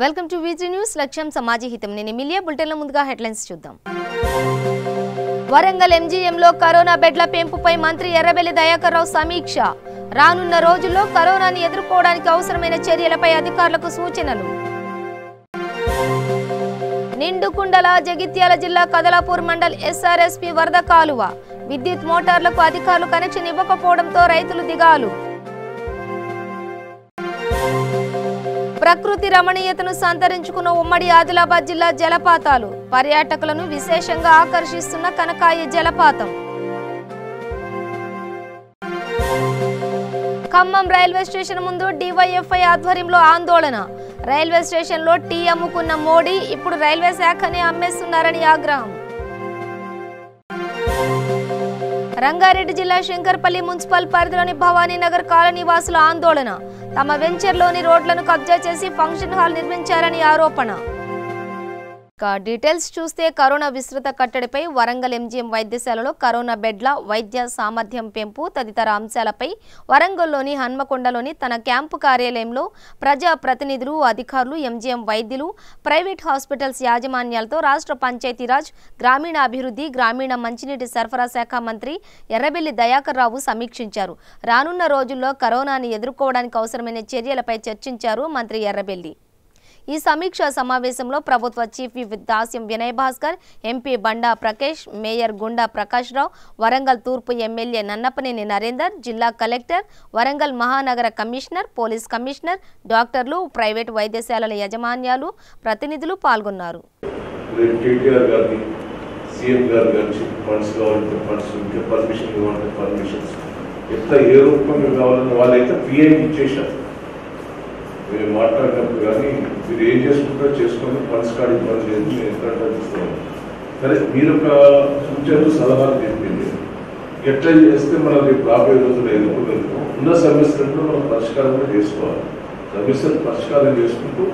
Welcome to VG news. లక్ష్యం సమాజ హితం. నేను మిలియా బులెటిన్ల ముందుగా హెడ్లైన్స్ చూద్దాం. వరంగల్ ఎంజీఎంలో కరోనా బెడ్ల పెంపుపై మంత్రి ఎర్రబెల్లి దయాకర్ రావు సమీక్ష. రానున్న రోజుల్లో కరోనాని ఎదుర్కోవడానికి అవసరమైన చర్యలపై అధికారులకు సూచనలు. నిండుకుండల జగిత్యాల జిల్లా కదలాపూర్ మండల్ ఎస్ఆర్ఎస్పీ వరద కాలువ. విద్యుత్ మోటార్లకు అధికారులు కనెక్షన్ ఇవ్వకపోవడంతో రైతులు దిగాలు. ప్రకృతి రమణీయతను సంతరించుకున్న ఉమ్మడి ఆదిలాబాద్ జిల్లా జలపాతాలు. పర్యాటకులను విశేషంగా ఆకర్షిస్తున్న కనకాయ జలపాతం. ఖమ్మం రైల్వే స్టేషన్ ముందు డివైఎఫ్ఐ ఆధ్వర్యంలో ఆందోళన. రైల్వే స్టేషన్లో టీ అమ్ముకున్న మోడీ ఇప్పుడు రైల్వే శాఖనే అమ్మేస్తున్నారని ఆగ్రహం. రంగారెడ్డి జిల్లా శంకర్పల్లి మున్సిపల్ పరిధిలోని భవానీనగర్ కాలనీ వాసుల ఆందోళన. తమ వెంచర్లోని రోడ్లను కబ్జా చేసి ఫంక్షన్ హాల్ నిర్మించారని ఆరోపణ. డీటెయిల్స్ చూస్తే కరోనా విస్తృత కట్టడిపై వరంగల్ ఎంజీఎం వైద్యశాలలో కరోనా బెడ్ల వైద్య సామర్థ్యం పెంపు తదితర అంశాలపై వరంగల్లోని హన్మకొండలోని తన క్యాంపు కార్యాలయంలో ప్రజా ప్రతినిధులు, అధికారులు, ఎంజీఎం వైద్యులు, ప్రైవేట్ హాస్పిటల్స్ యాజమాన్యాలతో రాష్ట్ర పంచాయతీరాజ్, గ్రామీణాభివృద్ధి, గ్రామీణ మంచినీటి సరఫరా శాఖ మంత్రి ఎర్రబెల్లి దయాకర్ రావు సమీక్షించారు. రానున్న రోజుల్లో కరోనాని ఎదుర్కోవడానికి అవసరమైన చర్యలపై చర్చించారు మంత్రి ఎర్రబెల్లి. ఈ సమీక్షా సమావేశంలో ప్రభుత్వ chief whip Dasyam Vinay Bhaskar, MP Banda Prakash, mayor Gunda Prakash Rao, Warangal తూర్పు ఎమ్మెల్యే నన్నపనేని నరేందర్, జిల్లా కలెక్టర్, వరంగల్ మహానగర కమిషనర్, పోలీస్ కమిషనర్, డాక్టర్లు, ప్రైవేట్ వైద్యశాలల యాజమాన్యాలు, ప్రతినిధులు పాల్గొన్నారు. మీరు మాట్లాడినప్పుడు కానీ మీరు ఏం చేసుకుంటారో చేసుకొని ఫండ్స్ కార్డు ఇబ్బంది లేదు, నేను ఎక్కడ తగ్గిస్తాను. సరే, మీరు ఒక సూచనలు సలహాలు చెప్పింది ఎట్లా చేస్తే మనం రేపు రాబోయే రోజులు ఎదుర్కోగలుగుతాం. ఉన్న సమస్యలను మనం పరిష్కారం కూడా చేసుకోవాలి. సమస్యలు పరిష్కారం చేసుకుంటూ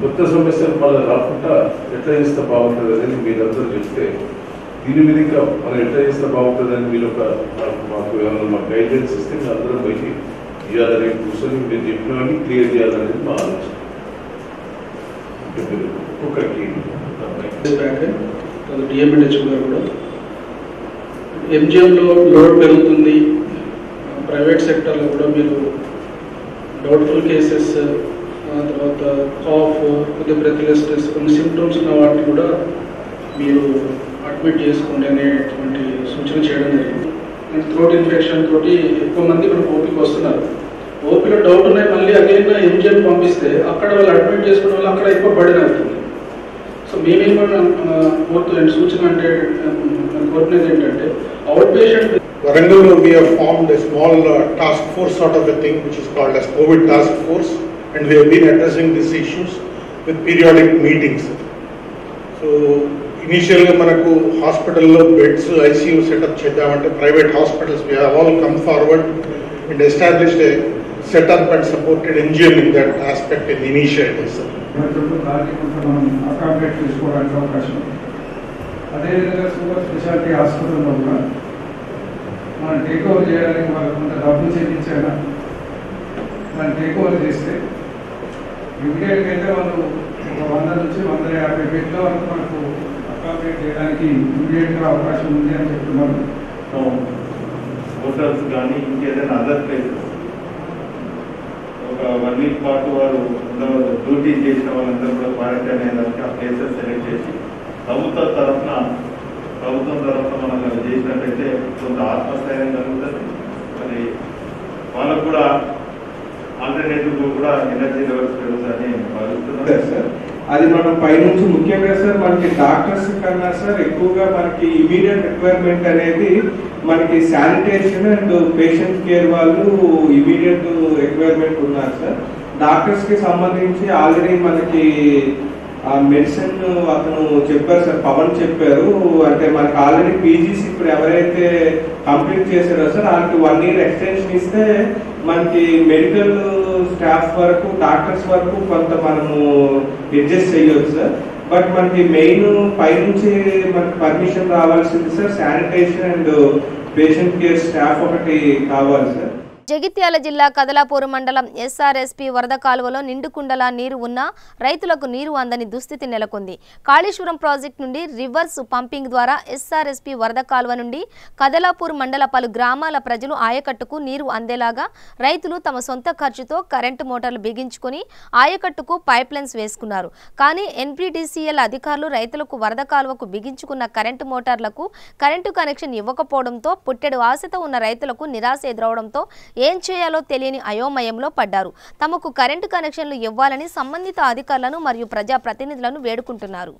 కొత్త సమస్యలు మళ్ళీ రాకుండా ఎట్లా చేస్తే బాగుంటుంది అనేది మీరందరూ చెప్తే దీని మీద ఇంకా మనం ఎట్లా చేస్తే బాగుంటుంది అని మీరు ఒక మాకు ఏమైనా మాకు గైడెన్స్ ఇస్తే మేము అందరం పోయి ఇవ్వాలని కూర్చొని మీరు చెప్పినవన్నీ క్లియర్ చేయాలనేది మా ఆలోచన. ఒక్కొక్కరికి కూడా ఎంజిఎంలో లోడ్ పెరుగుతుంది, ప్రైవేట్ సెక్టర్లో కూడా మీరు డౌట్ఫుల్ కేసెస్, తర్వాత కాఫ్, కొద్దిగా బ్రెత్లెస్నెస్, కొన్ని సిమ్టమ్స్ ఉన్న వాటిని కూడా మీరు అడ్మిట్ చేసుకోండి అనేటువంటి సూచన చేయడం జరిగింది. థ్రోట్ ఇన్ఫెక్షన్ తోటి ఎక్కువ మంది మనకు ఓపీకి వస్తున్నారు. ఓపీలో డౌట్ ఉన్నాయి, మళ్ళీ అగైన్ ఎంజిఎం పంపిస్తే అక్కడ వాళ్ళు అడ్మిట్ చేసుకోవడం వల్ల అక్కడ ఎక్కువ బర్డెన్ అవుతుంది. సో మేమేమన్నా కోరుతున్న సూచన అంటే కోరుకునేది ఏంటంటే out patient. Warangal, we have formed a small task force sort of a thing which is called as COVID task force, and we have been addressing these issues with periodic meetings. So initially manaku hospital lo beds ICU setup chedamante private hospitals we have all come forward and established a setup and supported NGM in that aspect in initiatives. Accommodate చేసుకోవడానికి అవకాశం ఉంది. అదేవిధంగా super speciality హాస్పిటల్లో కూడా మనం take over చేయడానికి వాళ్ళకు కొంత డబ్బులు చెల్లించాక మనం టేక్ ఓవర్ చేస్తే ఇమీడియట్గా అయితే వాళ్ళు ఒక 100 నుంచి 150 బెడ్ల వరకు మనకు అకామిడేట్ చేయడానికి ఇమీడియట్గా అవకాశం ఉంది అని చెప్తున్నారు. హోటల్స్ కానీ ఇంకేదైనా అదర్ ప్లేసెస్ ఒక 1 వీక్ పాటు వారు డ్యూటీ చేసిన వాళ్ళందరూ కూడా క్వారంటైన్ అయ్యేదానికి ఆ ప్లేసెస్ సెలెక్ట్ చేసి ప్రభుత్వం తరఫున మనం చేసినట్టయితే కొంత ఆత్మస్థైర్యం కలుగుతుంది. మరి వాళ్ళకు కూడా ఆల్టర్నేటివ్ కూడా ఎనర్జీ లెవెల్స్ పెరుగుతాయని భావిస్తున్నారు సార్. అది మనం పైనుంచి ముఖ్యంగా సార్ మనకి డాక్టర్స్ కన్నా సార్ ఎక్కువగా మనకి ఇమీడియట్ రిక్వైర్మెంట్ అనేది మనకి శానిటేషన్ అండ్ పేషెంట్ కేర్ వాళ్ళు ఇమీడియట్ రిక్వైర్మెంట్ ఉన్నారు సార్. డాక్టర్స్ కి సంబంధించి ఆల్రెడీ మనకి మెడిసిన్ అతను చెప్పారు సార్, పవన్ చెప్పారు. అంటే మనకి ఆల్రెడీ పీజీసీ ఇప్పుడు ఎవరైతే కంప్లీట్ చేశారో సార్ వాళ్ళకి 1 year ఎక్స్టెన్షన్ ఇస్తే మనకి మెడికల్ స్టాఫ్ వరకు, డాక్టర్స్ వరకు కొంత మనము అడ్జస్ట్ చేయొచ్చు సార్. బట్ మనకి మెయిన్ పైనుంచి మనకి పర్మిషన్ రావాల్సింది sir sanitation and patient care staff ఒకటి కావాలి సార్. జగిత్యాల జిల్లా కదలాపూర్ మండలం ఎస్ఆర్ఎస్పీ వరద కాలువలో నిండుకుండలా నీరు ఉన్నా రైతులకు నీరు అందని దుస్థితి నెలకొంది. కాళేశ్వరం ప్రాజెక్టు నుండి రివర్స్ పంపింగ్ ద్వారా ఎస్ఆర్ఎస్పీ వరద కాలువ నుండి కదలాపూర్ మండల పలు గ్రామాల ప్రజలు ఆయకట్టుకు నీరు అందేలాగా రైతులు తమ సొంత ఖర్చుతో కరెంటు మోటార్లు బిగించుకుని ఆయకట్టుకు పైప్ లైన్స్ వేసుకున్నారు. కానీ ఎన్పీడీసీఎల్ అధికారులు రైతులకు వరద కాలువకు బిగించుకున్న కరెంటు మోటార్లకు కరెంటు కనెక్షన్ ఇవ్వకపోవడంతో పుట్టెడు ఆశతో ఉన్న రైతులకు నిరాశ ఎదురవడంతో ఏం చేయాలో తెలియని అయోమయంలో పడ్డారు. తమకు కరెంటు కనెక్షన్లు ఇవ్వాలని సంబంధిత అధికారులను మరియు ప్రజా ప్రతినిధులను వేడుకుంటున్నారు.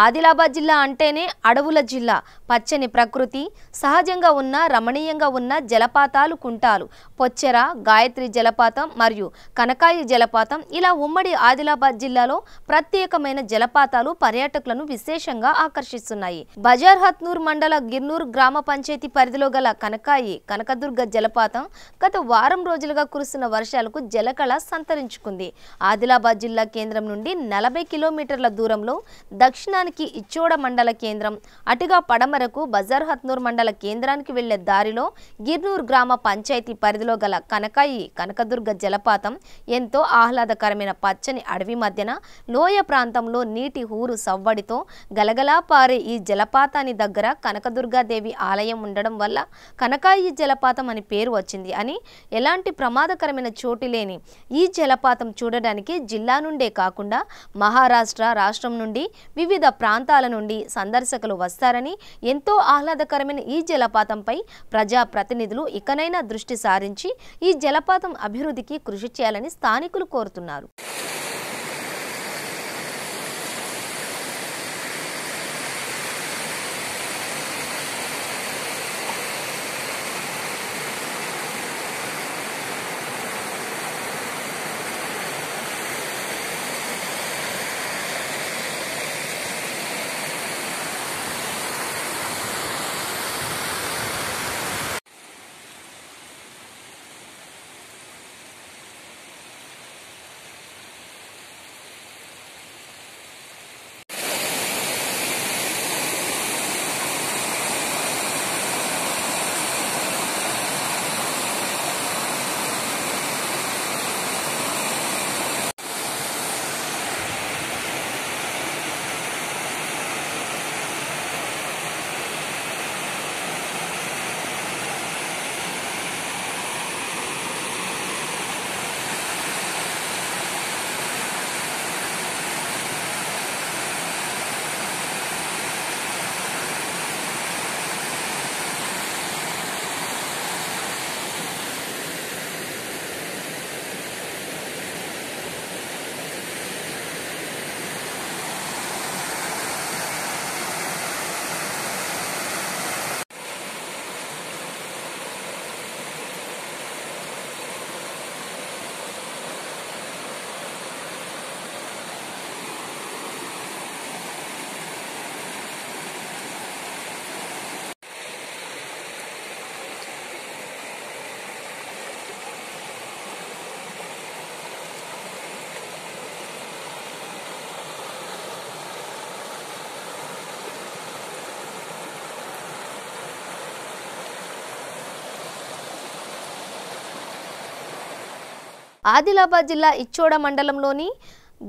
ఆదిలాబాద్ జిల్లా అంటేనే అడవుల జిల్లా. పచ్చని ప్రకృతి, సహజంగా ఉన్న రమణీయంగా ఉన్న జలపాతాలు, కుంటాలు, పొచ్చెర, గాయత్రి జలపాతం మరియు కనకాయి జలపాతం ఇలా ఉమ్మడి ఆదిలాబాద్ జిల్లాలో ప్రత్యేకమైన జలపాతాలు పర్యాటకులను విశేషంగా ఆకర్షిస్తున్నాయి. బజార్ హత్నూర్ మండల గిర్నూర్ గ్రామ పంచాయతీ పరిధిలో గల కనకాయి కనకదుర్గ జలపాతం గత వారం రోజులుగా కురుస్తున్న వర్షాలకు జలకళ సంతరించుకుంది. ఆదిలాబాద్ జిల్లా కేంద్రం నుండి 40 కిలోమీటర్ల దూరంలో దక్షిణానికి ఇచ్చోడ మండల కేంద్రం, అటుగా పడమరకు బజార్ హత్నూర్ మండల కేంద్రానికి వెళ్లే దారిలో గిర్నూర్ గ్రామ పంచాయతీ పరిధిలో గల కనకాయి కనకదుర్గ జలపాతం ఎంతో ఆహ్లాదకరమైన పచ్చని అడవి మధ్యన లోయ ప్రాంతంలో నీటి హూరు సవ్వడితో గలగలా పారే ఈ జలపాతాన్ని దగ్గర కనకదుర్గాదేవి ఆలయం ఉండడం వల్ల కనకాయి జలపాతం అని పేరు వచ్చింది అని, ఎలాంటి ప్రమాదకరమైన చోటు లేని ఈ జలపాతం చూడడానికి జిల్లా నుండే కాకుండా మహారాష్ట్ర రాష్ట్రం నుండి వివిధ ప్రాంతాల నుండి సందర్శకులు వస్తారని, ఎంతో ఆహ్లాదకరమైన ఈ జలపాతంపై ప్రజా ప్రతినిధులు ఇకనైనా దృష్టి సారించి ఈ జలపాతం అభివృద్ధికి కృషి చేయాలని స్థానికులు కోరుతున్నారు. ఆదిలాబాద్ జిల్లా ఇచ్చోడ మండలంలోని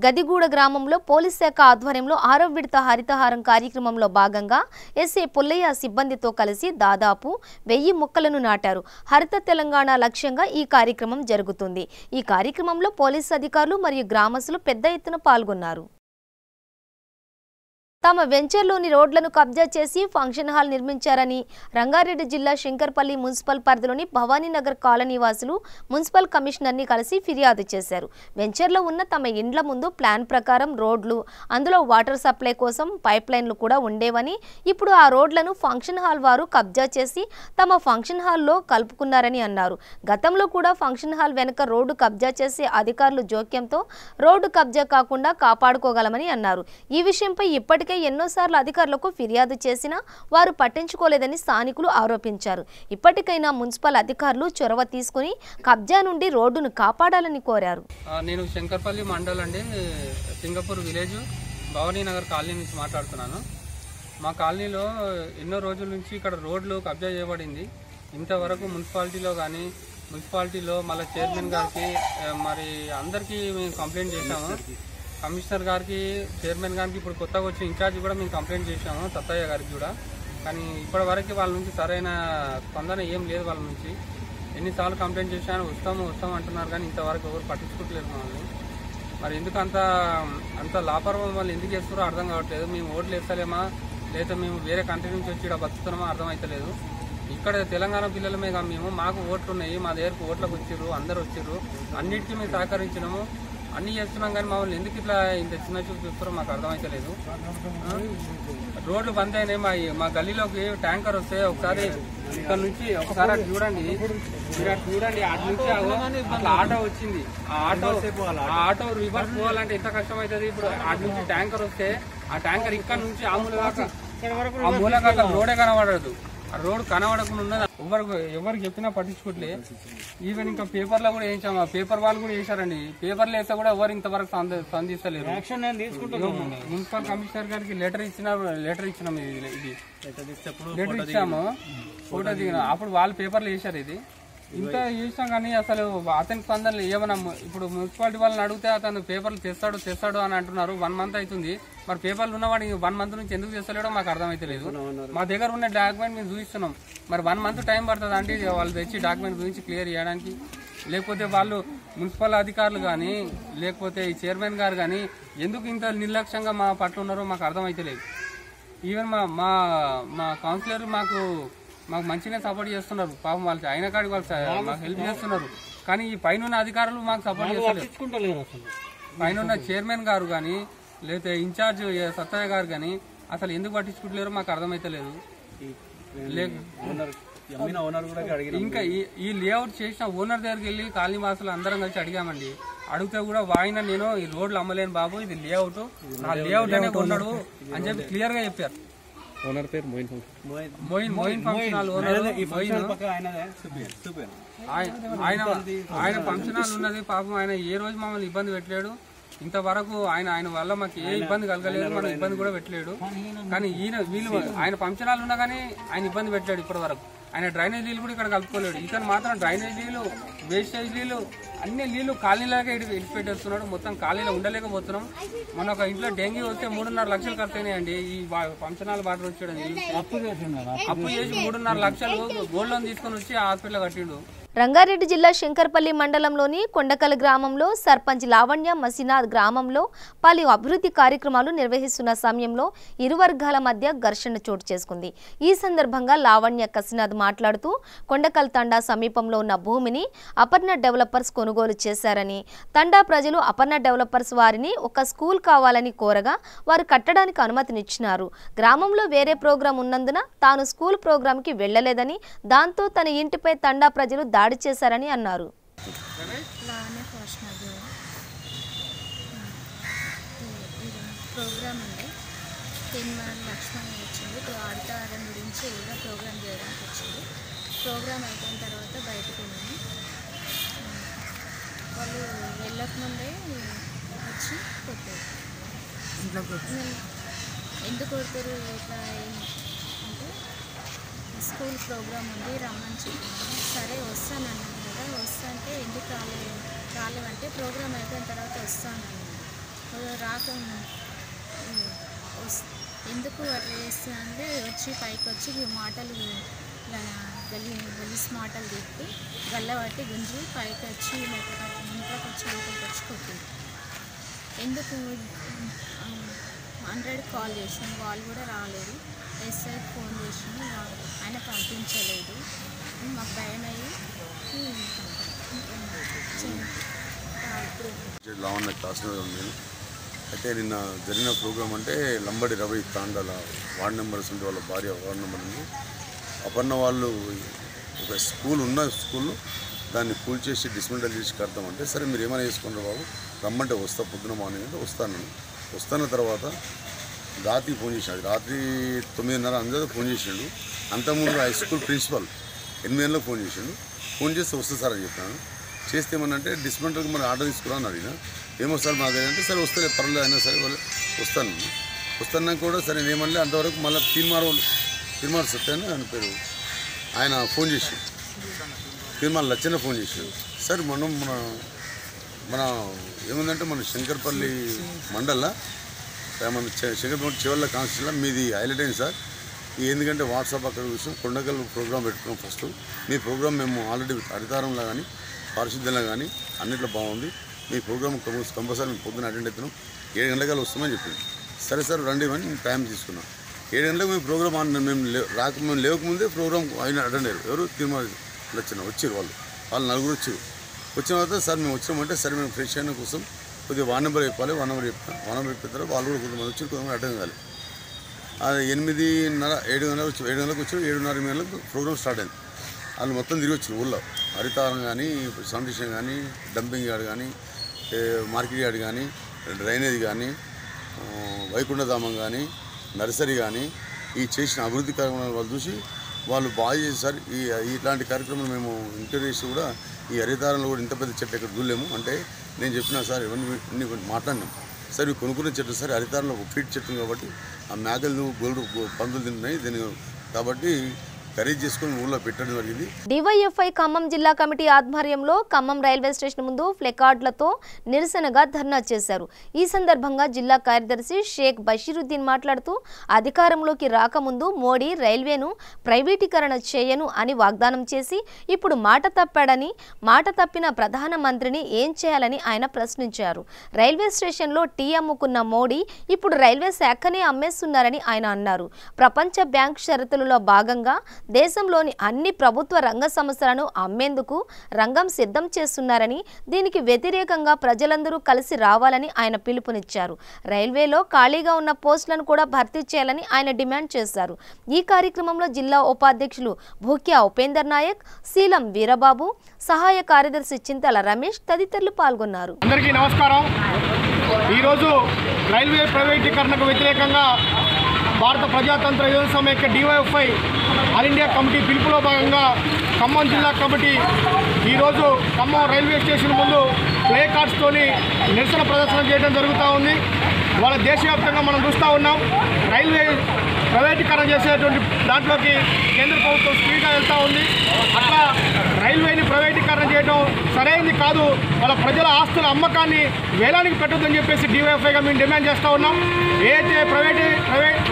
గదిగూడ గ్రామంలో పోలీస్ శాఖ ఆధ్వర్యంలో 6వ విడత హరితహారం కార్యక్రమంలో భాగంగా ఎస్ఏ పుల్లయ్య సిబ్బందితో కలిసి దాదాపు 1000 మొక్కలను నాటారు. హరిత తెలంగాణ లక్ష్యంగా ఈ కార్యక్రమం జరుగుతుంది. ఈ కార్యక్రమంలో పోలీసు అధికారులు మరియు గ్రామస్తులు పెద్ద ఎత్తున పాల్గొన్నారు. తమ వెంచర్లోని రోడ్లను కబ్జా చేసి ఫంక్షన్ హాల్ నిర్మించారని రంగారెడ్డి జిల్లా శంకర్పల్లి మున్సిపల్ పరిధిలోని భవానీనగర్ కాలనీ వాసులు మున్సిపల్ కమిషనర్ని కలిసి ఫిర్యాదు చేశారు. వెంచర్లో ఉన్న తమ ఇండ్ల ముందు ప్లాన్ ప్రకారం రోడ్లు, అందులో వాటర్ సప్లై కోసం పైప్ లైన్లు కూడా ఉండేవని, ఇప్పుడు ఆ రోడ్లను ఫంక్షన్ హాల్ వారు కబ్జా చేసి తమ ఫంక్షన్ హాల్లో కలుపుకున్నారని అన్నారు. గతంలో కూడా ఫంక్షన్ హాల్ వెనుక రోడ్డు కబ్జా చేసే అధికారులు జోక్యంతో రోడ్డు కబ్జా కాకుండా కాపాడుకోగలమని అన్నారు. ఈ విషయంపై ఇప్పటికే ఎన్నోసార్లు అధికారులకు ఫిర్యాదు చేసినా వారు పట్టించుకోలేదని స్థానికులు ఆరోపించారు. ఇప్పటికైనా మున్సిపల్ అధికారులు చొరవ తీసుకుని కబ్జా నుండి రోడ్డును కాపాడాలని కోరారు. నేను శంకర్పల్లి మండల్ అండి, సింగపూర్ విలేజ్ భవానీనగర్ కాలనీ నుంచి మాట్లాడుతున్నాను. మా కాలనీలో ఎన్నో రోజుల నుంచి ఇక్కడ రోడ్లు కబ్జా చేయబడింది. ఇంతవరకు మున్సిపాలిటీలో మళ్ళీ చైర్మన్ గారికి మరి అందరికీ మేము కంప్లైంట్ చేశాము. కమిషనర్ గారికి, చైర్మన్ గారికి, ఇప్పుడు కొత్తగా వచ్చిన ఇన్ఛార్జ్ కూడా మేము కంప్లైంట్ చేశాము, తత్తయ్య గారికి కూడా. కానీ ఇప్పటి వరకు వాళ్ళ నుంచి సరైన స్పందన ఏం లేదు. వాళ్ళ నుంచి ఎన్నిసార్లు కంప్లైంట్ చేశాను, వస్తాము అంటున్నారు, కానీ ఇంతవరకు ఎవరు పట్టించుకోవట్లేదు మమ్మల్ని. మరి ఎందుకు అంత లాపర్వం వాళ్ళు ఎందుకు చేస్తారో అర్థం కావట్లేదు. మేము ఓట్లు వేస్తలేమా, లేదా మేము వేరే కంట్రీ నుంచి వచ్చి ఇక్కడ బతుకుతున్నామా అర్థమవుతలేదు. ఇక్కడ తెలంగాణ పిల్లలమే కాదు మేము, మాకు ఓట్లు ఉన్నాయి, మా దగ్గరకు ఓట్లకు వచ్చిర్రు, అందరు వచ్చిర్రు, అన్నిటికీ మేము సహకరించినాము, అన్నీ చేస్తున్నాం. కానీ మమ్మల్ని ఎందుకు ఇట్లా ఇంత చిన్న చూపు చూస్తారో మాకు అర్థమవుతలేదు. రోడ్లు బంద్ అయినాయి. మా గల్లీలోకి ట్యాంకర్ వస్తే ఒకసారి ఇక్కడ నుంచి ఒకసారి అటు చూడండి, అటు నుంచి అట్లా ఆటో వచ్చింది. ఆ ఆటో రివర్స్ పోవాలంటే ఎంత కష్టం అవుతుంది. ఇప్పుడు అటు నుంచి ట్యాంకర్ వస్తే ఆ ట్యాంకర్ ఇక్కడ నుంచి ఆ మూల కాక రోడే కనబడదు. ఆ రోడ్ కనబడకుండా ఉన్నది. ఎవరికి చెప్పినా పట్టించుకోవట్లే. ఈవెన్ ఇంకా పేపర్లో కూడా వేయించాము, పేపర్ వాళ్ళు కూడా వేసారండి. పేపర్లు వేస్తే కూడా ఎవరు ఇంతవరకు స్పందిస్తలేరు. మున్సిపల్ కమిషనర్ గారికి లెటర్ ఇచ్చినాము, ఇది లెటర్ ఇచ్చాము, ఫోటో దిగిన. అప్పుడు వాళ్ళు పేపర్లు వేసారు. ఇది ఇంత చేసినా కానీ అసలు అతని స్పందనలు ఏమన్నా. ఇప్పుడు మున్సిపాలిటీ వాళ్ళని అడిగితే అతను పేపర్లు తెస్తాడు అని అంటున్నారు. 1 మంత్ అవుతుంది. మరి పేపర్లు ఉన్నవాడు 1 మంత్ నుంచి ఎందుకు చేస్తలేడో మాకు అర్థమైతలేదు. మా దగ్గర ఉన్న డాక్యుమెంట్ మేము చూపిస్తున్నాం. మరి 1 మంత్ టైం పడుతుంది అంటే వాళ్ళు తెచ్చి డాక్యుమెంట్ గురించి క్లియర్ చేయడానికి. లేకపోతే వాళ్ళు మున్సిపల్ అధికారులు కానీ, లేకపోతే ఈ చైర్మన్ గారు కానీ ఎందుకు ఇంత నిర్లక్ష్యంగా మా పట్ల ఉన్నారో మాకు అర్థమైతలేదు. ఈవెన్ మా కౌన్సిలర్ మాకు మంచిగా సపోర్ట్ చేస్తున్నారు. పాపం వాళ్ళు అయిన కాడికి వాళ్ళు మాకు హెల్ప్ చేస్తున్నారు. కానీ ఈ పైన అధికారులు మాకు సపోర్ట్ చేస్తలేరు. పైన చైర్మన్ గారు కానీ, లేకపోతే ఇన్ఛార్జ్ సత్తయ్య గారు కానీ అసలు ఎందుకు పట్టించుకుంటలేరు మాకు అర్థమైతలేదు. ఇంకా ఈ లేఅవుట్ చేసిన ఓనర్ దగ్గరికి వెళ్ళి కాలనీ వాసులు అందరం కలిసి అడిగామండి. అడిగితే కూడా వాయిన నేను ఈ రోడ్లు అమ్మలేను బాబు, ఇది లేఅవుట్, నా లేఅవుట్ అనే కొన్నాడు అని చెప్పి క్లియర్ గా చెప్పారు. ఓనర్ పేరు మోయిన్ ఫంక్షన్ హాల్ ఓనర్. ఆయన ఫంక్షన్ హాల్ ఉన్నది. పాపం ఆయన ఏ రోజు మమ్మల్ని ఇబ్బంది పెట్టలేడు. ఇంతవరకు ఆయన వల్ల మాకు ఏ ఇబ్బంది కలగలేదు, మనం ఇబ్బంది కూడా పెట్టలేడు. కానీ ఆయన ఫంక్షన్ హాల్ ఉన్నా కానీ ఆయన ఇబ్బంది పెట్టలేడు ఇప్పటి వరకు. ఆయన డ్రైనేజ్ నీళ్ళు కూడా ఇక్కడ కలుపుకోలేడు. ఇతను మాత్రం డ్రైనేజ్ నీళ్ళు, వేస్టేజ్ నీళ్ళు, అన్ని నీళ్లు కాలనీలాగా ఇడిచిపెట్టేస్తున్నాడు. మొత్తం కాలనీలో ఉండలేకపోతున్నాం. మన ఒక ఇంట్లో డెంగీ వస్తే 3.5 లక్షలు ఖర్చు అయినాయండి. ఈ ఫంక్షన్ హాల్ వాటర్ వచ్చాడు, అప్పు చేసి 3.5 లక్షలు గోల్డ్ లోన్ తీసుకొని వచ్చి హాస్పిటల్ కట్టిండు. రంగారెడ్డి జిల్లా శంకర్పల్లి మండలంలోని కొండకల్ గ్రామంలో సర్పంచ్ లావణ్య మసినాథ్ గ్రామంలో పలు అభివృద్ధి కార్యక్రమాలు నిర్వహిస్తున్న సమయంలో ఇరు వర్గాల మధ్య ఘర్షణ చోటు చేసుకుంది. ఈ సందర్భంగా లావణ్య కసినాథ్ మాట్లాడుతూ కొండకల్ తండా సమీపంలో ఉన్న భూమిని అపర్ణ డెవలపర్స్ కొనుగోలు చేశారని, తండా ప్రజలు అపర్ణ డెవలపర్స్ వారిని ఒక స్కూల్ కావాలని కోరగా వారు కట్టడానికి అనుమతినిచ్చినారు. గ్రామంలో వేరే ప్రోగ్రాం ఉన్నందున తాను స్కూల్ ప్రోగ్రాంకి వెళ్లలేదని, దాంతో తన ఇంటిపై తండా ప్రజలు దాడి చేశారని అన్నారు. ప్రోగ్రామ్ ఉంది, తిరుమల లక్ష్మణ్ వచ్చింది, ఆడతారం గురించి ఏదో ప్రోగ్రామ్ చేయడానికి వచ్చింది. ప్రోగ్రామ్ అయిపోయిన తర్వాత బయటకు వెళ్ళాము. వాళ్ళు వెళ్ళకముందే వచ్చి కొట్టారు. ఎందుకు కొడతారు ఇట్లా అంటే స్కూల్ ప్రోగ్రామ్ ఉంది రమ్మని చెప్పాను. సరే వస్తానన్నాను కదా, వస్తానంటే ఎందుకు రాలేవంటే ప్రోగ్రామ్ అయిపోయిన తర్వాత వస్తానన్నాను. ఎందుకు అట్లా చేస్తానంటే వచ్చి పైకి వచ్చి మాటలు గలీస్ మాటలు తిప్పి గల్లబట్టి గుంజి పైకి వచ్చి ఇంట్లోకి వచ్చి లోపలికి వచ్చి కొట్టింది. ఎందుకు 100 కాల్ చేసాను, వాళ్ళు కూడా రాలేదు. ఎస్ఐకి ఫోన్ చేసాను, ఆయన పంపించలేదు. మాకు భయం అయ్యి లావణ్య కాసిన నేను అయితే నిన్న జరిగిన ప్రోగ్రాం అంటే లంబడి రవి తాండాల వార్డ్ నెంబర్స్ ఉంటే వాళ్ళ భార్య వార్డ్ నెంబర్ ఉంది. అపర్ణ వాళ్ళు ఒక స్కూల్ ఉన్న స్కూల్ దాన్ని కూల్ చేసి డిస్మెంటల్ చేసి కడతామంటే సరే మీరు ఏమైనా చేసుకుంటారు బాబు రమ్మంటే వస్తా, పొద్దున మార్నింగ్ అంటే వస్తాన తర్వాత రాత్రి ఫోన్ చేశాడు. రాత్రి 9:30 అందరూ ఫోన్ చేసిండు. అంతకుముందు హై స్కూల్ ప్రిన్సిపల్ 8 గంటలకు ఫోన్ చేసిండు. ఫోన్ చేస్తే వస్తే సార్ అని చెప్పాను. చేస్తే ఏమన్నంటే డిస్మెంటల్కి మరి ఆర్డర్ తీసుకురా అని అడిగిన. ఏమొస్తారు మా దగ్గర అంటే సరే వస్తే పర్లేదు అయినా సరే వాళ్ళు వస్తాను కూడా సరే నేనేమన్నా అంతవరకు మళ్ళీ తీర్మార్ సత్యాన్ని ఆయన పేరు ఆయన ఫోన్ చేసి తీర్మాన లచ్చన్న ఫోన్ చేశాడు. సార్ మనం మన ఏముందంటే మన శంకర్పల్లి మండల్లో మన శంకర్పల్లి చివరిలో కాన్స్టిట్యూన్సీలో మీది హైలైట్ అయింది సార్. ఎందుకంటే వాట్సాప్ అక్కడ చూసాం కొండకల్ ప్రోగ్రామ్ పెట్టుకున్నాం. ఫస్ట్ మీ ప్రోగ్రామ్ మేము ఆల్రెడీ హరితారంలో కానీ పారిశుద్ధ్యంలో కానీ అన్నిట్లో బాగుంది. మీ ప్రోగ్రామ్ కంపల్సరీ మేము పొద్దున్న అటెండ్ అవుతున్నాం, 7 గంటలకల్లా వస్తామని చెప్పింది. సరే సార్ రండి అని మేము టైం తీసుకున్నాం. 7 గంటలకు మేము ప్రోగ్రామ్ మేము లేవకముందే ప్రోగ్రామ్ ఆయన అటెండ్ అయ్యారు. ఎవరు తీర్మానం లచ్చన్న వచ్చారు. వాళ్ళు నలుగురు వచ్చారు. వచ్చిన తర్వాత సార్ మేము వచ్చామంటే సరే మేము ఫ్రెష్ అయిన కోసం కొద్దిగా 1 నెంబర్ చెప్పాలి. 1 నెంబర్ చెప్తాను. 1 నెంబర్ చెప్పిన తర్వాత వాళ్ళు కూడా కొంతమంది వచ్చి కొంతమంది అటెండ్ కావాలి. అది 8:30 7 గంటలకు వచ్చి 7 గంటలకు వచ్చి 7:30 గంటలకు ప్రోగ్రామ్ స్టార్ట్ అయింది. వాళ్ళు మొత్తం తిరిగి వచ్చారు ఊళ్ళో. హరితారం కానీ శానిటేషన్ కానీ డంపింగ్ యార్డ్ కానీ మార్కెట్ యార్డ్ కానీ డ్రైనేజ్ కానీ వైకుంఠధామం కానీ నర్సరీ కానీ ఈ చేసిన అభివృద్ధి కార్యక్రమాలు వాళ్ళు చూసి వాళ్ళు బాగా చేశారు. ఇట్లాంటి కార్యక్రమాలు మేము ఇంటర్వ్యూ చేసి కూడా ఈ హరితారంలో కూడా ఇంత పెద్ద చెట్టు ఎక్కడ చూడలేము అంటే నేను చెప్పినా సార్ ఇవన్నీ మాట్లాడినాం సార్. ఇవి కొనుక్కునే చెట్టు సార్ హరితారంలో ఒక ఫీట్ చెట్టు కాబట్టి ఆ మేకలు గోల్డ్ పందులు తింటున్నాయి దీన్ని కాబట్టి ఖరీదు చేసుకుని ఊళ్ళో పెట్టడం జరిగింది. డివైఎఫ్ఐ ఖమ్మం జిల్లా కమిటీ ఆధ్వర్యంలో ఖమ్మం రైల్వే స్టేషన్ ముందు ప్లెకార్డులతో నిరసనగా ధర్నా చేశారు. ఈ సందర్భంగా జిల్లా కార్యదర్శి షేక్ బషీరుద్దీన్ మాట్లాడుతూ అధికారంలోకి రాకముందు మోడీ రైల్వేను ప్రైవేటీకరణ చేయను అని వాగ్దానం చేసి ఇప్పుడు మాట తప్పాడని, మాట తప్పిన ప్రధానమంత్రిని ఏం చేయాలని ఆయన ప్రశ్నించారు. రైల్వే స్టేషన్లో టీ అమ్ముకున్న మోడీ ఇప్పుడు రైల్వే శాఖనే అమ్మేస్తున్నారని ఆయన అన్నారు. ప్రపంచ బ్యాంక్ షరతులలో భాగంగా దేశంలోని అన్ని ప్రభుత్వ రంగ సంస్థలను అమ్మేందుకు రంగం సిద్ధం చేస్తున్నారని, దీనికి వ్యతిరేకంగా ప్రజలందరూ కలిసి రావాలని ఆయన పిలుపునిచ్చారు. రైల్వేలో ఖాళీగా ఉన్న పోస్టులను కూడా భర్తీ చేయాలని ఆయన డిమాండ్ చేశారు. ఈ కార్యక్రమంలో జిల్లా ఉపాధ్యక్షులు భూక్యా ఉపేందర్ నాయక్, శీలం వీరబాబు, సహాయ కార్యదర్శి చింతల రమేష్ తదితరులు పాల్గొన్నారు. అందరికీ నమస్కారం. ఈరోజు రైల్వే ప్రైవేటీకరణకు వ్యతిరేకంగా భారత ప్రజాతంత్ర యువజన సమైక్య డివైఎఫ్ఐ ఆల్ ఇండియా కమిటీ పిలుపులో భాగంగా ఖమ్మం జిల్లా కమిటీ ఈరోజు ఖమ్మం రైల్వే స్టేషన్ ముందు ప్లే కార్డ్స్తోని నిరసన ప్రదర్శన చేయడం జరుగుతూ ఉంది. వాళ్ళ దేశవ్యాప్తంగా మనం చూస్తూ ఉన్నాం. రైల్వే ప్రైవేటీకరణ చేసేటువంటి దాంట్లోకి కేంద్ర ప్రభుత్వం స్పీడ్గా వెళ్తూ ఉంది. అట్లా రైల్వేని ప్రైవేటీకరణ చేయడం సరైనది కాదు. వాళ్ళ ప్రజల ఆస్తుల అమ్మకాన్ని వేలానికి పెట్టొద్దని చెప్పేసి డివైఎఫ్ఐగా మేము డిమాండ్ చేస్తూ ఉన్నాం. ఏదైతే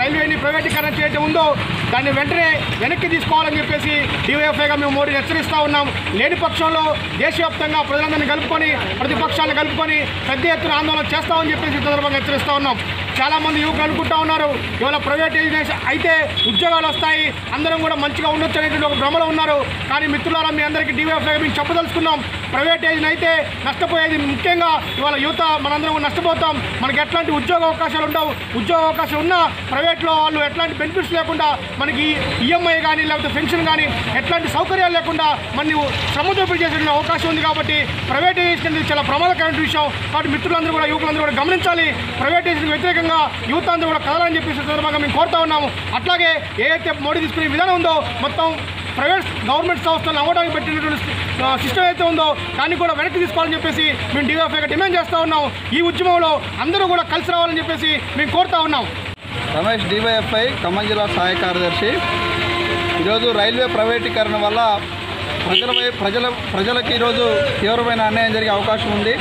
రైల్వేని ప్రైవేటీకరణ చేయడం ఉందో దాన్ని వెంటనే వెనక్కి తీసుకోవాలని చెప్పేసి డివైఎఫ్ఐగా మేము మోడీని హెచ్చరిస్తూ ఉన్నాం. లేని పక్షంలో దేశవ్యాప్తంగా ప్రజలందరినీ కలుపుకొని ప్రతిపక్షాలను కలుపుకొని పెద్ద ఎత్తున ఆందోళన చేస్తామని చెప్పేసి సందర్భంగా హెచ్చరిస్తూ ఉన్నాం. చాలామంది యువకులు అనుకుంటూ ఉన్నారు ఇవాళ ప్రైవేటైజేషన్ అయితే ఉద్యోగాలు వస్తాయి, అందరం కూడా మంచిగా ఉండొచ్చు అనేటువంటి ఒక భ్రమలో ఉన్నారు. కానీ మిత్రులారా, మీ అందరికీ డివైఎఫ్ఐగా మేము చెప్పదలుచుకున్నాం, ప్రైవేటైజేషన్ అయితే నష్టపోయేది ముఖ్యంగా ఇవాళ యువత మనందరం కూడా నష్టపోతాం. మనకి ఎట్లాంటి ఉద్యోగ అవకాశాలు ఉండవు. ఉద్యోగ అవకాశం ఉన్నా ప్రైవేట్లో వాళ్ళు ఎట్లాంటి బెనిఫిట్స్ లేకుండా మనకి ఈఎంఐ కానీ లేకపోతే పెన్షన్ కానీ ఎట్లాంటి సౌకర్యాలు లేకుండా మన శ్రమ దోపిడీ చేసే అవకాశం ఉంది. కాబట్టి ప్రైవేటైజేషన్ అనేది చాలా ప్రమాదకరమైన విషయం. కాబట్టి మిత్రులందరూ కూడా యువకులందరూ కూడా గమనించాలి. ప్రైవేటైజేషన్ వ్యతిరేకంగా యువత అందరూ కూడా కదలని చెప్పేసి సందర్భంగా మేము కోరుతా ఉన్నాము. అట్లాగే ఏదైతే మోడీ తీసుకునే విధానం ఉందో మొత్తం ప్రైవేట్ గవర్నమెంట్ సంస్థలను అమ్మడానికి పెట్టినటువంటి సిస్టమ్ అయితే ఉందో దాన్ని కూడా వెనక్కి తీసుకోవాలని చెప్పేసి మేము డివైఎఫ్ఐగా డిమాండ్ చేస్తూ ఉన్నాం. ఈ ఉద్యమంలో అందరూ కూడా కలిసి రావాలని చెప్పేసి మేము కోరుతా ఉన్నాం. రమేష్, డివైఎఫ్ఐ ఖమ్మం జిల్లా సహాయ కార్యదర్శి. ఈరోజు రైల్వే ప్రైవేటీకరణ వల్ల ప్రజలకు ఈరోజు తీవ్రమైన అన్యాయం జరిగే అవకాశం ఉంది.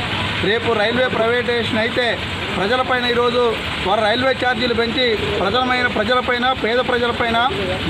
రేపు రైల్వే ప్రైవేటైజేషన్ అయితే ప్రజలపైన ఈరోజు వారు రైల్వే ఛార్జీలు పెంచి ప్రజలపైన పేద ప్రజలపైన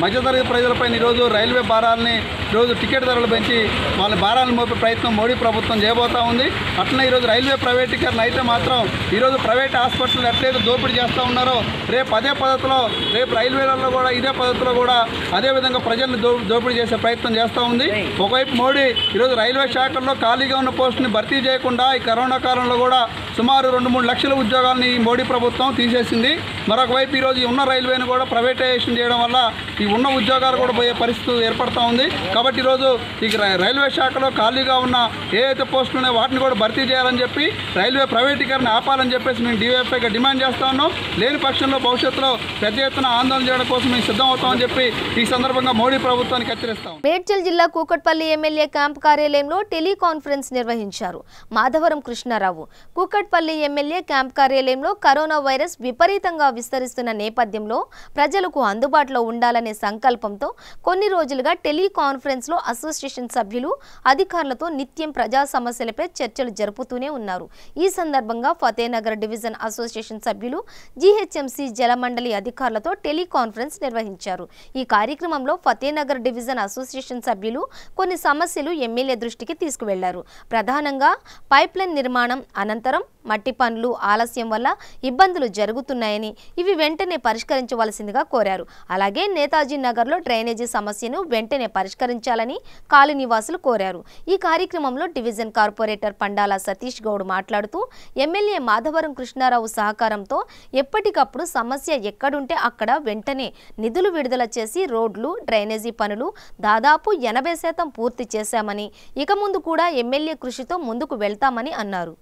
మధ్యతరగతి ప్రజలపైన ఈరోజు రైల్వే భారాలని ఈరోజు టికెట్ ధరలు పెంచి వాళ్ళ భారాలను మోపే ప్రయత్నం మోడీ ప్రభుత్వం చేయబోతూ ఉంది. అట్లనే ఈరోజు రైల్వే ప్రైవేటీకరణ అయితే మాత్రం ఈరోజు ప్రైవేట్ హాస్పిటల్ ఎట్లయితే దోపిడీ చేస్తూ ఉన్నారో రేపు అదే పద్ధతిలో రేపు రైల్వేలలో కూడా ఇదే పద్ధతిలో కూడా అదేవిధంగా ప్రజల్ని దోపిడీ చేసే ప్రయత్నం చేస్తూ ఉంది. ఒకవైపు మోడీ ఈరోజు రైల్వే శాఖల్లో ఖాళీగా ఉన్న పోస్టుని భర్తీ చేయకుండా ఈ కరోనా కాలంలో కూడా సుమారు 2-3 లక్షల ఉద్యోగాలని ఈ మోడీ ప్రభుత్వం తీసేసింది. మరొక వైపు ఈరోజు ఉన్న రైల్వేని కూడా ప్రైవేటైజేషన్ చేయడం వల్ల ఈ ఉన్న ఉద్యోగాలు కూడా పోయే పరిస్థితి ఏర్పడుతూ ఉంది. కాబట్టి ఈరోజు ఈ రైల్వే శాఖలో ఖాళీగా ఉన్న ఏదైతే పోస్టులు ఉన్నాయో వాటిని కూడా భర్తీ చేయాలని చెప్పి రైల్వే ప్రైవేటీకరణ ఆపాలని చెప్పేసి మేము డివైఎఫ్ఐగా డిమాండ్ చేస్తూ ఉన్నాం. లేని పక్షంలో భవిష్యత్తులో పెద్ద ఎత్తున ఆందోళన చేయడం కోసం మేము సిద్ధం అవుతామని చెప్పి ఈ సందర్భంగా మోడీ ప్రభుత్వానికి హెచ్చరిస్తాం. మేడ్చల్ జిల్లా కూకట్పల్లి ఎమ్మెల్యే క్యాంప్ కార్యాలయంలో టెలికాన్ఫరెన్స్ నిర్వహించారు. మాధవరం కృష్ణారావు కూకట్పల్లి ఎమ్మెల్యే క్యాంప్ కార్యాలయంలో కరోనా వైరస్ విపరీతంగా విస్తరిస్తున్న నేపథ్యంలో ప్రజలకు అందుబాటులో ఉండాలనే సంకల్పంతో కొన్ని రోజులుగా టెలికాన్ఫరెన్స్లో అసోసియేషన్ సభ్యులు అధికారులతో నిత్యం ప్రజా సమస్యలపై చర్చలు జరుపుతూనే ఉన్నారు. ఈ సందర్భంగా ఫతేనగర్ డివిజన్ అసోసియేషన్ సభ్యులు జీహెచ్ఎంసీ జలమండలి అధికారులతో టెలికాన్ఫరెన్స్ నిర్వహించారు. ఈ కార్యక్రమంలో ఫతేనగర్ డివిజన్ అసోసియేషన్ సభ్యులు కొన్ని సమస్యలు ఎమ్మెల్యే దృష్టికి తీసుకువెళ్లారు. ప్రధానంగా పైప్లైన్ నిర్మాణం అనంతరం మట్టి పనులు ఆలస్యం వల్ల ఇబ్బందులు జరుగుతున్నాయని ఇవి వెంటనే పరిష్కరించవలసిందిగా కోరారు. అలాగే నేతాజీ నగర్లో డ్రైనేజీ సమస్యను వెంటనే పరిష్కరించాలని కాలనీవాసులు కోరారు. ఈ కార్యక్రమంలో డివిజన్ కార్పొరేటర్ పండాల సతీష్ గౌడ్ మాట్లాడుతూ ఎమ్మెల్యే మాధవరం కృష్ణారావు సహకారంతో ఎప్పటికప్పుడు సమస్య ఎక్కడుంటే అక్కడ వెంటనే నిధులు విడుదల చేసి రోడ్లు డ్రైనేజీ పనులు దాదాపు 80% పూర్తి చేశామని ఇక ముందు కూడా ఎమ్మెల్యే కృషితో ముందుకు వెళ్తామని అన్నారు.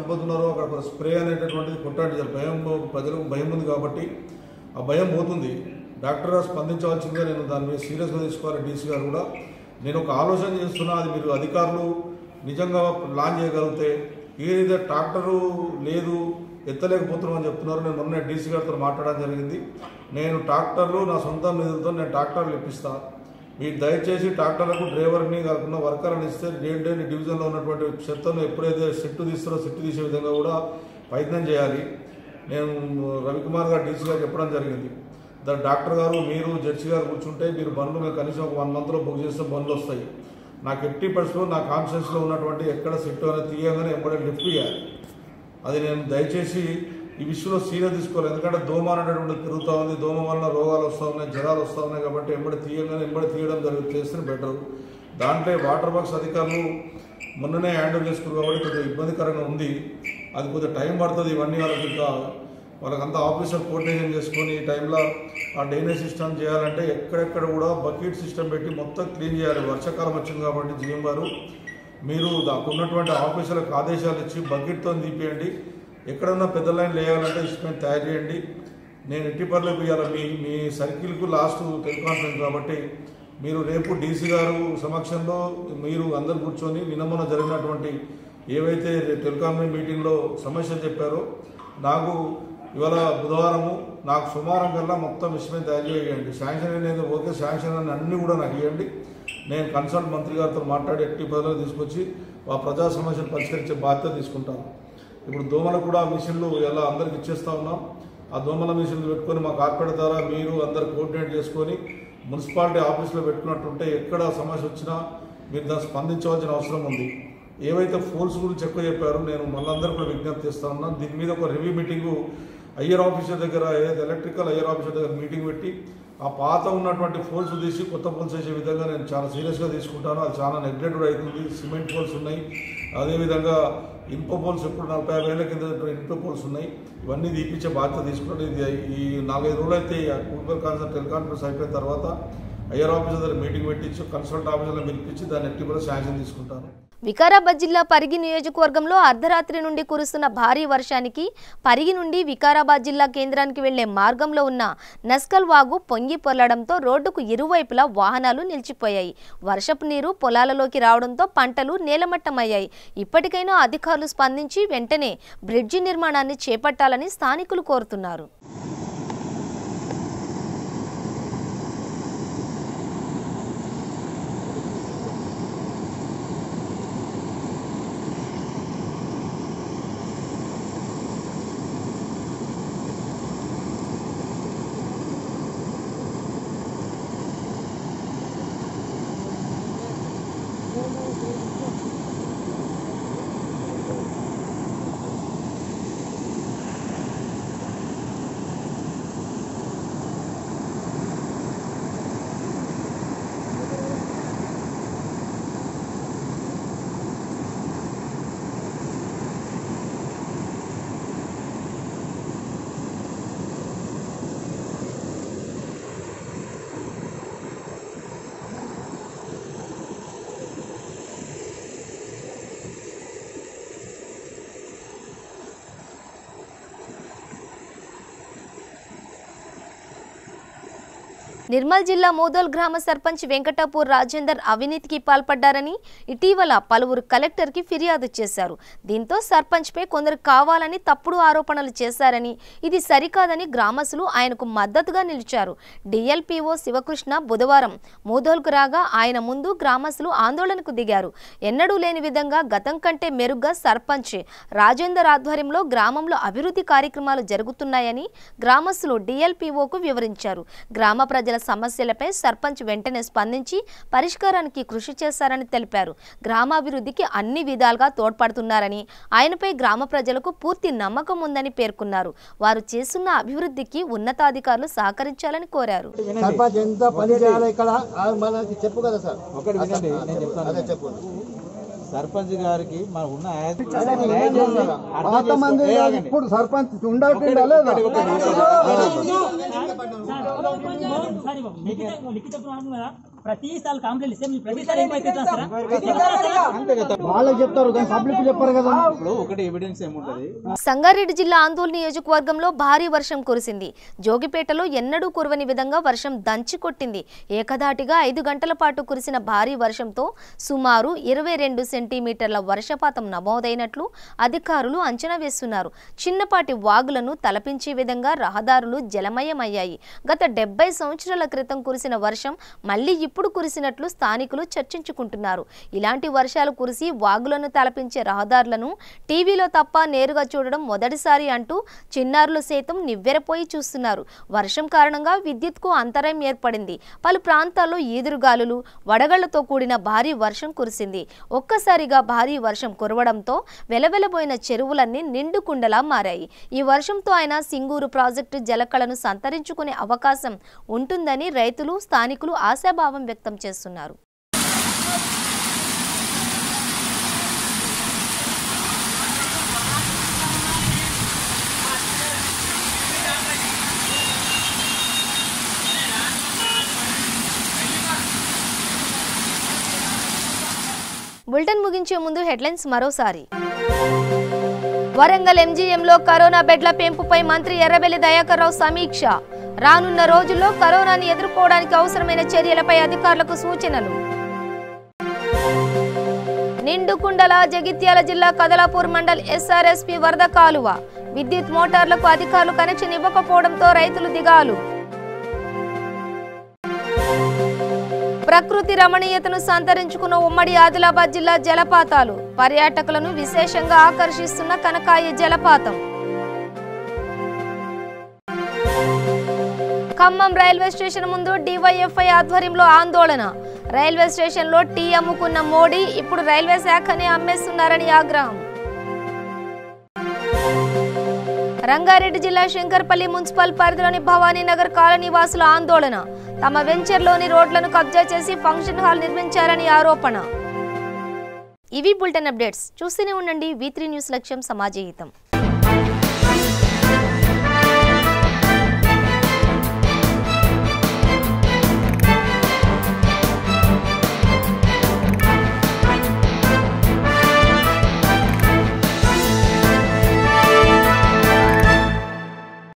పోతున్నారో అక్కడ స్ప్రే అనేటటువంటిది కొట్టాడు భయం, ప్రజలకు భయం ఉంది కాబట్టి ఆ భయం పోతుంది. డాక్టర్ గారు స్పందించవలసిందిగా నేను దాని మీద సీరియస్గా తీసుకోవాలి. డీసీ గారు కూడా నేను ఒక ఆలోచన చేస్తున్నా, అది మీరు అధికారులు నిజంగా ప్లాన్ చేయగలిగితే ఏదైతే ట్రాక్టరు లేదు ఎత్తలేకపోతున్నామని చెప్తున్నారు. నేను మొన్న డీసీ గారితో మాట్లాడడం జరిగింది. నేను ట్రాక్టర్లు నా సొంత నిధులతో నేను ట్రాక్టర్లు ఇప్పిస్తాను. మీరు దయచేసి ట్రాక్టర్లకు డ్రైవర్ని కాకుండా వర్కర్ని ఇస్తే డైలీ డివిజన్లో ఉన్నటువంటి చెత్తను ఎప్పుడైతే సెట్టు తీస్తారో సెట్టు తీసే విధంగా కూడా ప్రయత్నం చేయాలి. నేను రవికుమార్ గారు డీసీ గారు చెప్పడం జరిగింది. దాని డాక్టర్ గారు మీరు జడ్జి గారు కూర్చుంటే మీరు బండ్లు మేము కనీసం ఒక 1 monthలో బుక్ చేస్తే బండ్లు వస్తాయి. నాకు 80% నా కాన్షియస్లో ఉన్నటువంటి ఎక్కడ సెట్టు అనేది తీయగానే ఎంబడే లిఫ్ట్ చేయాలి. అది నేను దయచేసి ఈ విషయంలో సీరియస్ తీసుకోవాలి. ఎందుకంటే దోమ అనేటటువంటి పెరుగుతూ ఉంది. దోమ వలన రోగాలు వస్తూ ఉన్నాయి, జ్వరాలు వస్తూ ఉన్నాయి. కాబట్టి ఎంబడి తీయడం చేస్తే బెటర్. దాంట్లో వాటర్ బాక్స్ అధికారులు మొన్ననే హ్యాండిల్ చేసుకున్నారు కాబట్టి కొద్దిగా ఇబ్బందికరంగా ఉంది. అది కొద్దిగా టైం పడుతుంది. ఇవన్నీ వాళ్ళకంతా ఆఫీసర్ కోఆర్డినేషన్ చేసుకొని ఈ టైంలో ఆ డ్రైనేజ్ సిస్టమ్ చేయాలంటే ఎక్కడెక్కడ కూడా బకెట్ సిస్టమ్ పెట్టి మొత్తం క్లీన్ చేయాలి. వర్షాకాలం వచ్చింది కాబట్టి జీఎం గారు మీరు ఉన్నటువంటి ఆఫీసర్లకు ఆదేశాలు ఇచ్చి బకెట్తో తీపియండి. ఎక్కడన్నా పెద్ద లైన్ వేయాలంటే ఇష్టమైన తయారు చేయండి. నేను ఎట్టిపర్లో పోయాలి. మీ సర్కిల్కు లాస్ట్ టెలికాన్ఫరెన్స్ కాబట్టి మీరు రేపు డీసీ గారు సమక్షంలో మీరు అందరు కూర్చొని నిన్న జరిగినటువంటి ఏవైతే టెలికాన్ఫరెన్స్ మీటింగ్లో సమస్యలు చెప్పారో నాకు ఇవాళ బుధవారము నాకు సుమారం కల్లా మొత్తం విషయమే తయారు చేయండి. శాంక్షన్ అనేది ఓకే, శాంక్షన్ అని అన్నీ కూడా నాకు ఇవ్వండి. నేను కన్సల్ట్ మంత్రి గారితో మాట్లాడి ఎట్టి పదవిలో తీసుకొచ్చి ఆ ప్రజా సమస్యలు పరిష్కరించే బాధ్యత తీసుకుంటాను. ఇప్పుడు దోమలు కూడా మిషన్లు ఎలా అందరికి ఇచ్చేస్తూ ఉన్నాం. ఆ దోమల మిషన్లు పెట్టుకొని మా కార్పొరేటర్ ద్వారా మీరు అందరు కోఆర్డినేట్ చేసుకొని మున్సిపాలిటీ ఆఫీస్లో పెట్టుకున్నట్టుంటే ఎక్కడ సమస్య వచ్చినా మీరు దాన్ని స్పందించవలసిన అవసరం ఉంది. ఏవైతే ఫోల్స్ గురించి ఎక్కువ చెప్పారో నేను మళ్ళందరూ కూడా విజ్ఞప్తి చేస్తూ ఉన్నాను. దీని మీద ఒక రివ్యూ మీటింగు అయ్యర్ ఆఫీసర్ దగ్గర ఏదైతే ఎలక్ట్రికల్ అయ్యర్ ఆఫీసర్ దగ్గర మీటింగ్ పెట్టి ఆ పాత ఉన్నటువంటి ఫోల్స్ తీసి కొత్త ఫోల్స్ వేసే విధంగా నేను చాలా సీరియస్గా తీసుకుంటాను. అది చాలా నెగ్లెక్టెడ్ అవుతుంది. సిమెంట్ పోల్స్ ఉన్నాయి, అదేవిధంగా ఇనుప పోల్స్ ఇప్పుడు 40-50 ఏళ్ల కింద ఇనుప పోల్స్ ఉన్నాయి. ఇవన్నీ తీపించే బాధ్యత తీసుకుంటాను. ఇది ఈ 4-5 రోజులు అయితే ఊబర్ కాన్సర్ టెలికాన్ఫరెన్స్ అయిపోయిన తర్వాత అయ్యర్ ఆఫీసర్ దగ్గర మీటింగ్ పెట్టించి కన్సల్ట్ ఆఫీసర్లో పిలిపించి దాన్ని ఎట్టి కూడా శాంక్షన్ తీసుకుంటాను. వికారాబాద్ జిల్లా పరిగి నియోజకవర్గంలో అర్ధరాత్రి నుండి కురుస్తున్న భారీ వర్షానికి పరిగి నుండి వికారాబాద్ జిల్లా కేంద్రానికి వెళ్లే మార్గంలో ఉన్న నస్కల్ వాగు పొంగి పొర్లడంతో రోడ్డుకు ఇరువైపులా వాహనాలు నిలిచిపోయాయి. వర్షపు నీరు పొలాలలోకి రావడంతో పంటలు నేలమట్టమయ్యాయి. ఇప్పటికైనా అధికారులు స్పందించి వెంటనే బ్రిడ్జి నిర్మాణాన్ని చేపట్టాలని స్థానికులు కోరుతున్నారు. నిర్మల్ జిల్లా మోదోల్ గ్రామ సర్పంచ్ వెంకటాపూర్ రాజేందర్ అవినీతికి పాల్పడ్డారని ఇటీవల పలువురు కలెక్టర్కి ఫిర్యాదు చేశారు. దీంతో సర్పంచ్పై కొందరు కావాలని తప్పుడు ఆరోపణలు చేశారని, ఇది సరికాదని గ్రామస్తులు ఆయనకు మద్దతుగా నిలిచారు. డిఎల్పిఓ శివకృష్ణ బుధవారం మోదోల్కు రాగా ఆయన ముందు గ్రామస్తులు ఆందోళనకు దిగారు. ఎన్నడూ లేని విధంగా గతం కంటే మెరుగ్గా సర్పంచ్ రాజేందర్ ఆధ్వర్యంలో గ్రామంలో అభివృద్ధి కార్యక్రమాలు జరుగుతున్నాయని గ్రామస్తులు డిఎల్పిఓకు వివరించారు. గ్రామ ప్రజల సమస్యలపై సర్పంచ్ వెంటనే స్పందించి పరిష్కారానికి కృషి చేశారని తెలిపారు. గ్రామాభివృద్ధికి అన్ని విధాలుగా తోడ్పడుతున్నారని, ఆయనపై గ్రామ ప్రజలకు పూర్తి నమ్మకం ఉందని పేర్కొన్నారు. వారు చేస్తున్న అభివృద్ధికి ఉన్నతాధికారులు సహకరించాలని కోరారు. సర్పంచ్ గారికి మన ఉన్న ఇప్పుడు సర్పంచ్ ఉండాలి లేదా ప్రతిసారి కంప్లైంట్ ఇస్తే ప్రతిసారి వాళ్ళకి చెప్తారు కానీ పబ్లిక్ చెప్పారు కదా. ఇప్పుడు ఒకటి ఎవిడెన్స్ ఏముంటది. సంగారెడ్డి జిల్లా ఆందోళన నియోజకవర్గంలో భారీ వర్షం కురిసింది. జోగిపేటలో ఎన్నడూ కురవని విధంగా వర్షం దంచి కొట్టింది. ఏకధాటిగా 5 గంటల పాటు కురిసిన భారీ వర్షంతో సుమారు 22 సెంటీమీటర్ల వర్షపాతం నమోదైనట్లు అధికారులు అంచనా వేస్తున్నారు. చిన్నపాటి వాగులను తలపించే విధంగా రహదారులు జలమయమయ్యాయి. గత 70 సంవత్సరాల క్రితం కురిసిన వర్షం మళ్లీ ఇప్పుడు కురిసినట్లు స్థానికులు చర్చించుకుంటున్నారు. ఇలాంటి వర్షాలు కురిసి వాగులను తలపించే రహదారులను టీవీలో తప్ప నేరుగా చూడడం మొదటిసారి అంటూ చిన్నారులు సైతం నివ్వెరపోయి చూస్తున్నారు. వర్షం కారణంగా విద్యుత్కు అంతరాయం ఏర్పడింది. పలు ప్రాంతాల్లో ఈదురుగాలులు, వడగళ్లతో కూడిన భారీ వర్షం కురిసింది. ఒక్కసారిగా భారీ వర్షం కురవడంతో వెలవెలబోయిన చెరువులన్నీ నిండుకుండలా మారాయి. ఈ వర్షంతో ఆయన సింగూరు ప్రాజెక్టు జలకళను సంతరించుకునే అవకాశం ఉంటుందని రైతులు, స్థానికులు ఆశాభావం వ్యక్తం చేస్తున్నారు. బులెటిన్ ముగించే ముందు హెడ్లైన్స్ మరోసారి. వరంగల్ ఎంజీఎంలో కరోనా బెడ్ల పెంపుపై మంత్రి ఎర్రబెల్లి దయాకర్ రావు సమీక్ష. రానున్న రోజుల్లో కరోనాని ఎదుర్కోవడానికి అవసరమైన చర్యలపై అధికారులకు సూచనలు. నిండుకుండల జగిత్యాల జిల్లా కదలాపూర్ మండల్ ఎస్ఆర్ఎస్పీ వరద కాలువ. విద్యుత్ మోటార్లకు అధికారులు కనెక్షన్ ఇవ్వకపోవడంతో రైతులు దిగాలు. ప్రకృతి రమణీయతను సంతరించుకున్న ఉమ్మడి ఆదిలాబాద్ జిల్లా జలపాతాలు. పర్యాటకులను విశేషంగా ఆకర్షిస్తున్న కనకాయ జలపాతం. ఖమ్మం రైల్వే స్టేషన్ ముందు డివైఎఫ్ఐ ఆధ్వర్యంలో ఆందోళన. రైల్వే స్టేషన్లో టీ అమ్ముకున్న మోడీ ఇప్పుడు రైల్వే శాఖని అమ్మేస్తున్నారని ఆగ్రహం. రంగారెడ్డి జిల్లా శంకర్పల్లి మున్సిపల్ పరిధిలోని భవానీనగర్ కాలనీ వాసుల ఆందోళన. తమ వెంచర్లోని రోడ్లను కబ్జా చేసి ఫంక్షన్ హాల్ నిర్మించారని ఆరోపణ. ఇవి బులెటిన్ అప్డేట్స్. చూస్తూనే ఉండండి V3 న్యూస్. లక్ష్యం సమాజహితం.